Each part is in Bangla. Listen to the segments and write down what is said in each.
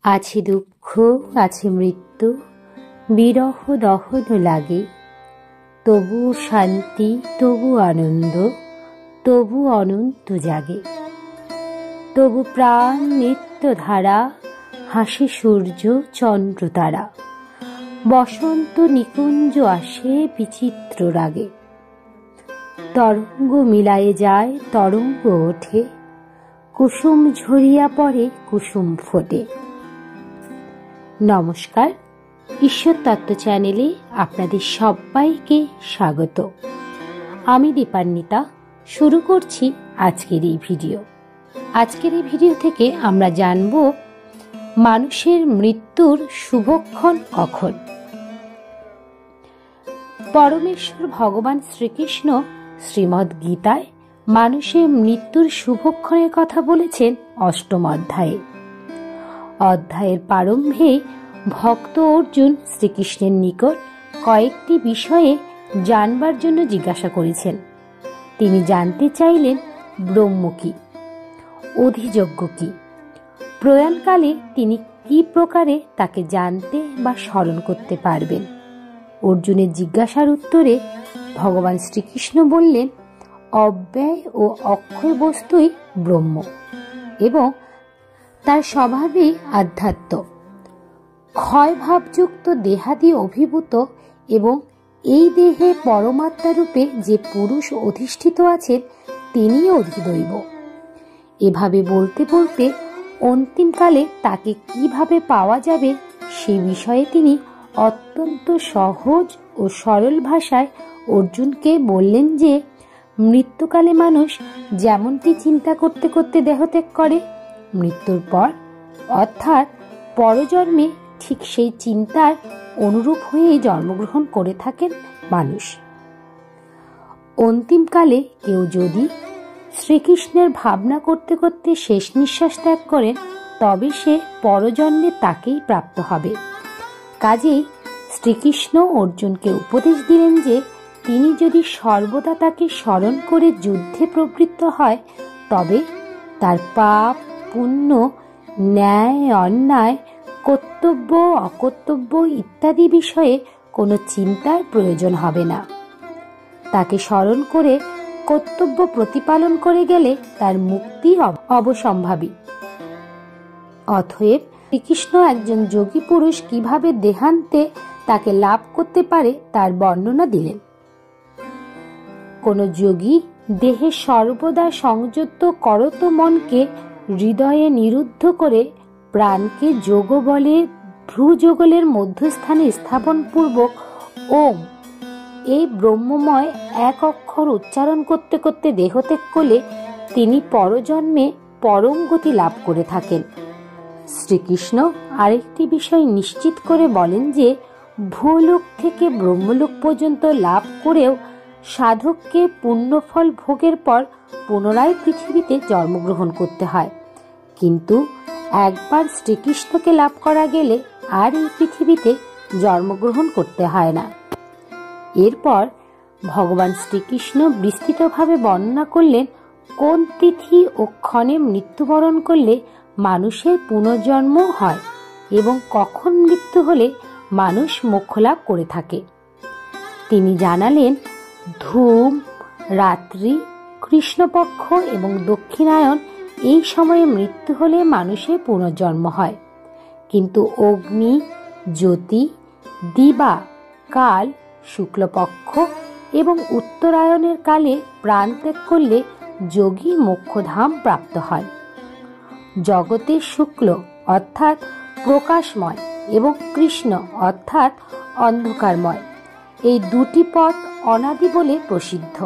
আছে দুঃখ, আছে মৃত্যু, বিরহ দহন লাগে, তবু শান্তি, তবু আনন্দ, তবু অনন্ত জাগে। তবু প্রাণ নিত্য ধারা, হাসে সূর্য চন্দ্র তারা, বসন্ত নিকুঞ্জ আসে বিচিত্র রাগে। তরঙ্গ মিলায়ে যায়, তরঙ্গ ওঠে, কুসুম ঝরিয়া পড়ে, কুসুম ফোটে। নমস্কার, ঈশ্বর তত্ত্ব চ্যানেলে আপনাদের সবাইকে স্বাগত। আমি দীপান্বিতা শুরু করছি আজকের এই ভিডিও। আজকের এই ভিডিও থেকে আমরা জানব মানুষের মৃত্যুর শুভক্ষণ কখন। পরমেশ্বর ভগবান শ্রীকৃষ্ণ শ্রীমদ্ গীতায় মানুষের মৃত্যুর শুভক্ষণের কথা বলেছেন অষ্টম অধ্যায়ে। অধ্যায়ের প্রারম্ভে ভক্ত অর্জুন শ্রীকৃষ্ণের নিকট কয়েকটি বিষয়ে জানবার জন্য জিজ্ঞাসা করেছেন। তিনি জানতে চাইলেন ব্রহ্ম কি, অধিযজ্ঞ কি, প্রয়াণকালে তিনি কি প্রকারে তাকে জানতে বা স্মরণ করতে পারবেন। অর্জুনের জিজ্ঞাসার উত্তরে ভগবান শ্রীকৃষ্ণ বললেন, অব্যয় ও অক্ষয় বস্তুই ব্রহ্ম এবং তার স্বভাবই আধ্যাত্ম। ক্ষয়ভাবযুক্ত দেহাদি অভিভূত এবং এই দেহে পরমাত্মা রূপে যে পুরুষ অধিষ্ঠিত আছেন তিনিই অধিদৈব। এভাবে বলতে বলতে অন্তিমকালে তাকে কিভাবে পাওয়া যাবে সে বিষয়ে তিনি অত্যন্ত সহজ ও সরল ভাষায় অর্জুনকে বললেন যে, মৃত্যুকালে মানুষ যেমনটি চিন্তা করতে করতে দেহত্যাগ করে, মৃত্যুর পর অর্থাৎ পরজন্মে ঠিক সেই চিন্তার অনুরূপ হয়েই জন্মগ্রহণ করে থাকেন মানুষ। অন্তিমকালে কেউ যদি শ্রীকৃষ্ণের ভাবনা করতে করতে শেষ নিঃশ্বাস ত্যাগ করেন তবে সে পরজন্মে তাকেই প্রাপ্ত হবে। কাজেই শ্রীকৃষ্ণ অর্জুনকে উপদেশ দিলেন যে তিনি যদি সর্বদা তাকে স্মরণ করে যুদ্ধে প্রবৃত্ত হয় তবে তার পাপ পুণ্য, ন্যায় অন্যায়, কর্তব্য অকর্তব্য ইত্যাদি বিষয়ে কোনো চিন্তার প্রয়োজন হবে না। তাকে স্মরণ করে কর্তব্য প্রতিপালন করে গেলে তার মুক্তি অবসম্ভাবী। অতএব শ্রীকৃষ্ণ একজন যোগী পুরুষ কিভাবে দেহান্তে তাকে লাভ করতে পারে তার বর্ণনা দিলেন। কোন যোগী দেহে সর্বদা সংযত করত মনকে হৃদয়ে নিরুদ্ধ করে প্রাণকে যোগ বলে ভ্রুযুগলের মধ্যস্থানে স্থাপন পূর্বক ওম এই ব্রহ্মময় এক অক্ষর উচ্চারণ করতে করতে দেহত্যাগ করলে তিনি পরজন্মে পরম গতি লাভ করে থাকেন। শ্রীকৃষ্ণ আরেকটি বিষয় নিশ্চিত করে বলেন যে ভূলোক থেকে ব্রহ্মলোক পর্যন্ত লাভ করেও সাধককে পুণ্যফল ভোগের পর পুনরায় পৃথিবীতে জন্মগ্রহণ করতে হয়, কিন্তু একবার শ্রীকৃষ্ণকে লাভ করা গেলে আর এই পৃথিবীতে জন্মগ্রহণ করতে হয় না। এরপর ভগবান শ্রীকৃষ্ণ বিস্তৃতভাবে বর্ণনা করলেন কোন তিথি ও ক্ষণে মৃত্যুবরণ করলে মানুষের পুনর্জন্ম হয় এবং কখন মৃত্যু হলে মানুষ মোক্ষ লাভ করে থাকে। তিনি জানালেন ধূম, রাত্রি, কৃষ্ণপক্ষ এবং দক্ষিণায়ন এই সময়ে মৃত্যু হলে মানুষের পুনর্জন্ম হয়, কিন্তু অগ্নি, জ্যোতি, দিবা, কাল, শুক্লপক্ষ এবং উত্তরায়ণের কালে প্রাণ ত্যাগ করলে যোগী মোক্ষধাম প্রাপ্ত হয়। জগতের শুক্ল অর্থাৎ প্রকাশময় এবং কৃষ্ণ অর্থাৎ অন্ধকারময় এই দুটি পথ অনাদি বলে প্রসিদ্ধ।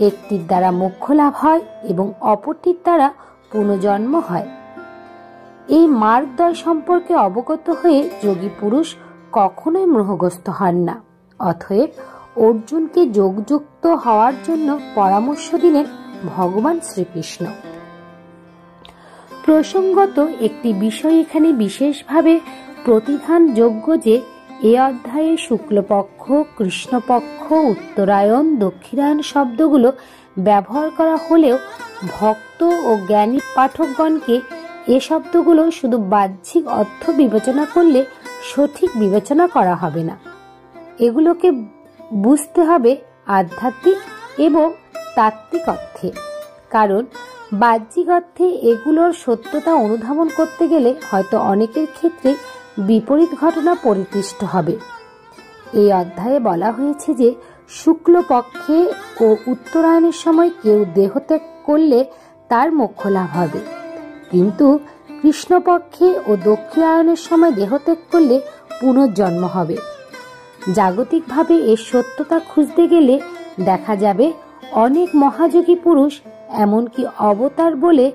একটির দ্বারা মোক্ষ লাভ হয় এবং অপরটির দ্বারা পুনর্জন্ম হয়। এই মার্গদ্বয় সম্পর্কে অবগত হয়ে যোগী পুরুষ কখনোই মোহগ্রস্ত হন না। অতএব অর্জুনকে যোগযুক্ত হওয়ার জন্য পরামর্শ দিলেন ভগবান শ্রীকৃষ্ণ। প্রসঙ্গত একটি বিষয় এখানে বিশেষভাবে প্রতিধানযোগ্য যে এ অধ্যায়ে শুক্লপক্ষ, কৃষ্ণপক্ষ, উত্তরায়ণ, দক্ষিণায়ন শব্দগুলো ব্যবহার করা হলেও ভক্ত ও জ্ঞানী পাঠকগণকে এ শব্দগুলো শুধু বাহ্যিক অর্থ বিবেচনা করলে সঠিক বিবেচনা করা হবে না। এগুলোকে বুঝতে হবে আধ্যাত্মিক এবং তাত্ত্বিক অর্থে। কারণ বাহ্যিক অর্থে এগুলোর সত্যতা অনুধাবন করতে গেলে হয়তো অনেকের ক্ষেত্রে বিপরীত ঘটনা পরিদৃষ্ট হবে। এই অধ্যায়ে বলা হয়েছে যে শুক্লপক্ষে ও উত্তরায়ণের সময় কেউ দেহত্যাগ করলে তার মোক্ষ লাভ হবে, কিন্তু কৃষ্ণপক্ষে ও দক্ষিণায়নের সময় দেহত্যাগ করলে পুনর্জন্ম হবে। জাগতিকভাবে এর সত্যতা খুঁজতে গেলে দেখা যাবে অনেক মহাযোগী পুরুষ, এমনকি অবতার বলে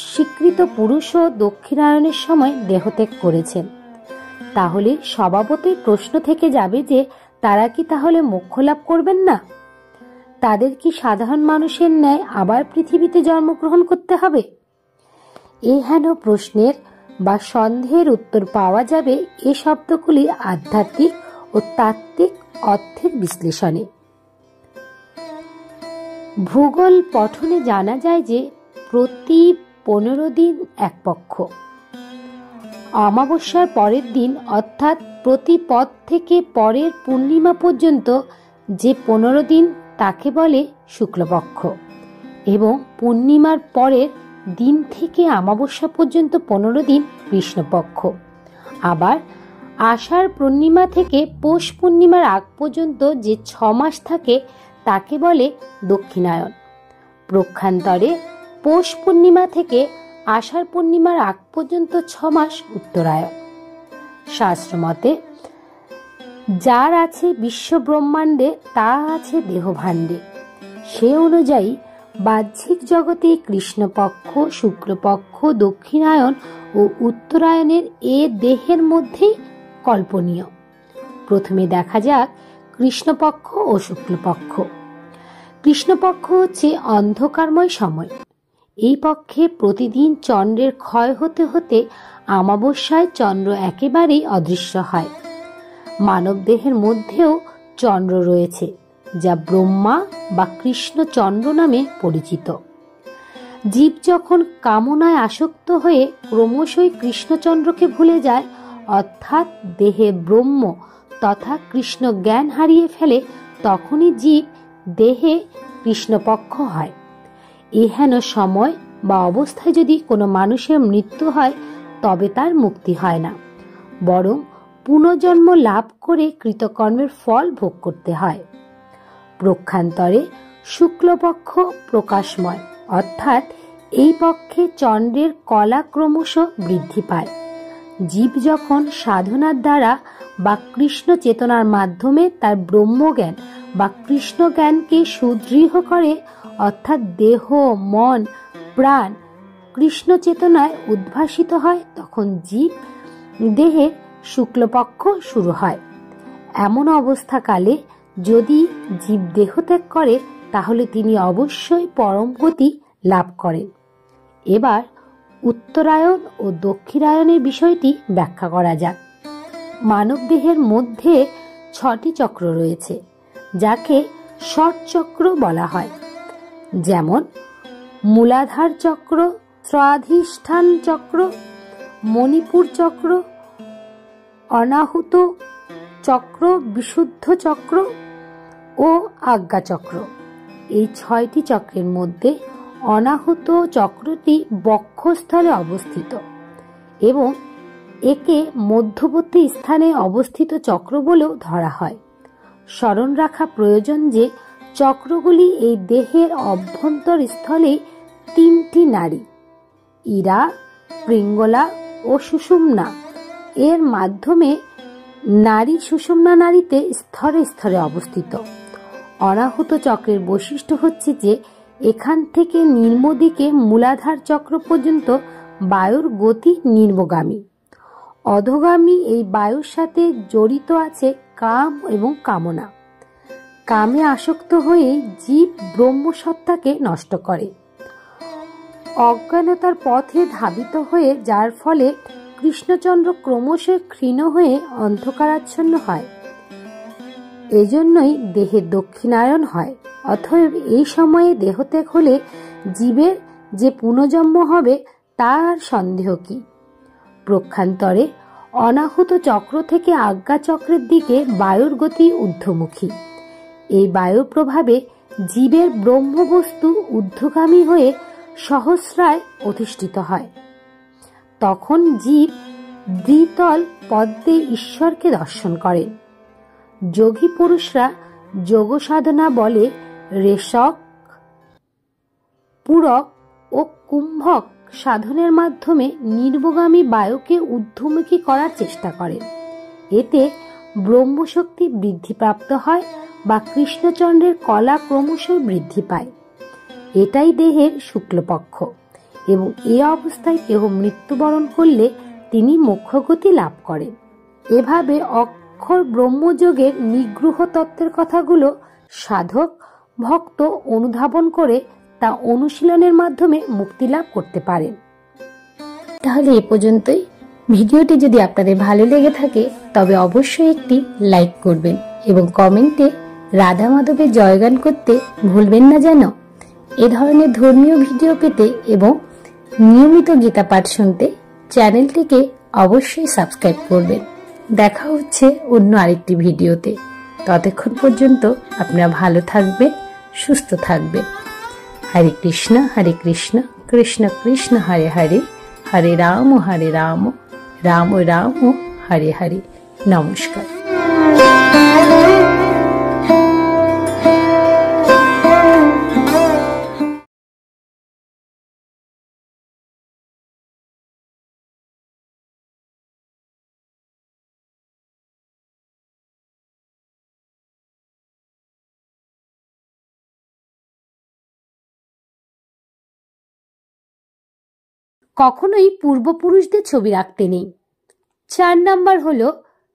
স্বীকৃত পুরুষও দক্ষিণায়নের সময় দেহত্যাগ করেছেন। তাহলে স্বভাবতই প্রশ্ন থেকে যাবে যে তারা কি তাহলে মোক্ষ লাভ করবেন না? তাদের কি সাধারণ মানুষের ন্যায় আবার পৃথিবীতে জন্মগ্রহণ করতে হবে? এই হেন প্রশ্নের বা সন্দেহের উত্তর পাওয়া যাবে এ শব্দগুলি আধ্যাত্মিক ও তাত্ত্বিক অর্থের বিশ্লেষণে। ভূগোল পঠনে জানা যায় যে প্রতি 15 দিন এক পক্ষ। অমাবস্যার পরের দিন অর্থাৎ প্রতি পদ থেকে পরের পূর্ণিমা পর্যন্ত যে 15 দিন তাকে বলে শুক্লপক্ষ, এবং পূর্ণিমার পরের দিন থেকে অমাবস্যা পর্যন্ত 15 দিন কৃষ্ণপক্ষ। আবার আষাঢ় পূর্ণিমা থেকে পৌষ পূর্ণিমার আগ পর্যন্ত যে 6 মাস থাকে তাকে বলে দক্ষিণায়ন। প্রক্ষান্তরে পৌষ পূর্ণিমা থেকে আষাঢ় পূর্ণিমার আগ পর্যন্ত 6 মাস উত্তরায়ণ। শাস্ত্রমতে যার আছে বিশ্ব ব্রহ্মাণ্ডে তা আছে দেহভাণ্ডে। সে অনুযায়ী বাহ্যিক জগতে কৃষ্ণপক্ষ, শুক্লপক্ষ, দক্ষিণায়ন ও উত্তরায়ণের এ দেহের মধ্যেই কল্পনীয়। প্রথমে দেখা যাক কৃষ্ণপক্ষ ও শুক্লপক্ষ। কৃষ্ণপক্ষ হচ্ছে অন্ধকারময় সময়। এই পক্ষে প্রতিদিন চন্দ্রের ক্ষয় হতে হতে অমাবস্যায় চন্দ্র একেবারেই অদৃশ্য হয়। মানব দেহের মধ্যেও চন্দ্র রয়েছে, যা ব্রহ্মা বা কৃষ্ণ চন্দ্র নামে পরিচিত। জীব যখন কামনায় আসক্ত হয়ে ক্রমশই কৃষ্ণচন্দ্রকে ভুলে যায়, অর্থাৎ দেহে ব্রহ্ম তথা কৃষ্ণ জ্ঞান হারিয়ে ফেলে, তখনই জীব দেহে কৃষ্ণপক্ষ হয়। এহেন সময় বা অবস্থায় যদি কোনো মানুষের মৃত্যু হয় তবে তার মুক্তি হয় না, বরং পুনর্জন্ম লাভ করে কৃতকর্মের ফল ভোগ করতে হয়। প্রক্ষান্তরে শুক্লপক্ষ প্রকাশময়, অর্থাৎ এই পক্ষে চন্দ্রের কলা ক্রমশ বৃদ্ধি পায়। জীব যখন সাধনার দ্বারা বা কৃষ্ণ চেতনার মাধ্যমে তার ব্রহ্মজ্ঞান বা কৃষ্ণ জ্ঞানকে সুদৃঢ় করে, অর্থাৎ দেহ, মন, প্রাণ কৃষ্ণ চেতনায় উদ্ভাসিত হয়, তখন জীব দেহে শুক্লপক্ষ শুরু হয়। এমন অবস্থাকালে যদি জীব দেহত্যাগ করে তাহলে তিনি অবশ্যই পরম গতি লাভ করেন। এবার উত্তরায়ণ ও দক্ষিণায়নের বিষয়টি ব্যাখ্যা করা যাক। মানব দেহের মধ্যে 6টি চক্র রয়েছে, যাকে ষট চক্র বলা হয়। যেমন মূলাধার চক্র, স্বাধিষ্ঠান চক্র, মণিপুর চক্র, অনাহুত চক্র, বিশুদ্ধ চক্র ও আজ্ঞা চক্র। এই 6টি চক্রের মধ্যে অনাহুত চক্রটি বক্ষস্থলে অবস্থিত এবং একে মধ্যবর্তী স্থানে অবস্থিত চক্র বলেও ধরা হয়। স্মরণ রাখা প্রয়োজন যে চক্রগুলি এই দেহের অভ্যন্তর স্থলে 3টি নাড়ি, ইরা, পিঙ্গলা ও সুষুম্না, এর মাধ্যমে নারী সুষুম্না নাড়িতে স্তরে স্তরে অবস্থিত। অনাহুত চক্রের বৈশিষ্ট্য হচ্ছে যে এখান থেকে নিম্ন দিকে মূলাধার চক্র পর্যন্ত বায়ুর গতি নিম্নগামী। অধোগামী এই বায়ুর সাথে জড়িত আছে কাম এবং কামনা। কামে আসক্ত হয়ে জীব ব্রহ্মসত্তাকে নষ্ট করে, অজ্ঞানতার পথে ধাবিত হয়ে, যার ফলে কৃষ্ণচন্দ্র ক্রমশ ক্ষীণ হয়ে অন্ধকারাচ্ছন্ন হয়। এজন্যই দেহে দক্ষিণায়ন হয়। অতএব এই সময়ে দেহত্যাগ হলে জীবের যে পুনর্জন্ম হবে তার সন্দেহ কি? প্রক্ষান্তরে অনাহুত চক্র থেকে আজ্ঞা চক্রের দিকে বায়ুর গতি ঊর্ধ্বমুখী। এই বায়ুর প্রভাবে জীবের ব্রহ্মবস্তু ঊর্ধ্বগামী হয়ে সহস্রায় অধিষ্ঠিত হয়। তখন জীব দ্বিতল পদ্মে ঈশ্বরকে দর্শন করেন। যোগী পুরুষরা যোগ সাধনা বলে রেশক, পূরক ও কুম্ভক সাধনের মাধ্যমে নির্বগামী বায়ুকে ঊর্ধ্বমুখী করার চেষ্টা করেন। এতে ব্রহ্মশক্তি বৃদ্ধিপ্রাপ্ত হয় বা কৃষ্ণচন্দ্রের কলা ক্রমশই বৃদ্ধি পায়। এটাই দেহের শুক্লপক্ষ এবং এ অবস্থায় কেহ মৃত্যুবরণ করলে তিনি মোক্ষগতি লাভ করেন। এভাবে অক্ষর ব্রহ্মযোগের নিগ্রহ তত্ত্বের কথাগুলো সাধক ভক্ত অনুধাবন করে তা অনুশীলনের মাধ্যমে মুক্তি লাভ করতে পারেন। তাহলে এ পর্যন্তই। ভিডিওটি যদি আপনাদের ভালো লেগে থাকে তবে অবশ্যই একটি লাইক করবেন এবং কমেন্টে রাধা মাধবের জয়গান করতে ভুলবেন না যেন। এ ধরনের ধর্মীয় ভিডিও পেতে এবং নিয়মিত গীতা পাঠ শুনতে চ্যানেলটিকে অবশ্যই সাবস্ক্রাইব করবেন। দেখা হচ্ছে অন্য আরেকটি ভিডিওতে। ততক্ষণ পর্যন্ত আপনারা ভালো থাকবেন, সুস্থ থাকবেন। হরে কৃষ্ণ কৃষ্ণ কৃষ্ণ হরে হরে, হরে রাম রাম রাম হরে হরে। নমস্কার। কখনোই পূর্বপুরুষদের ছবি রাখতে নেই। 4 নাম্বার হলো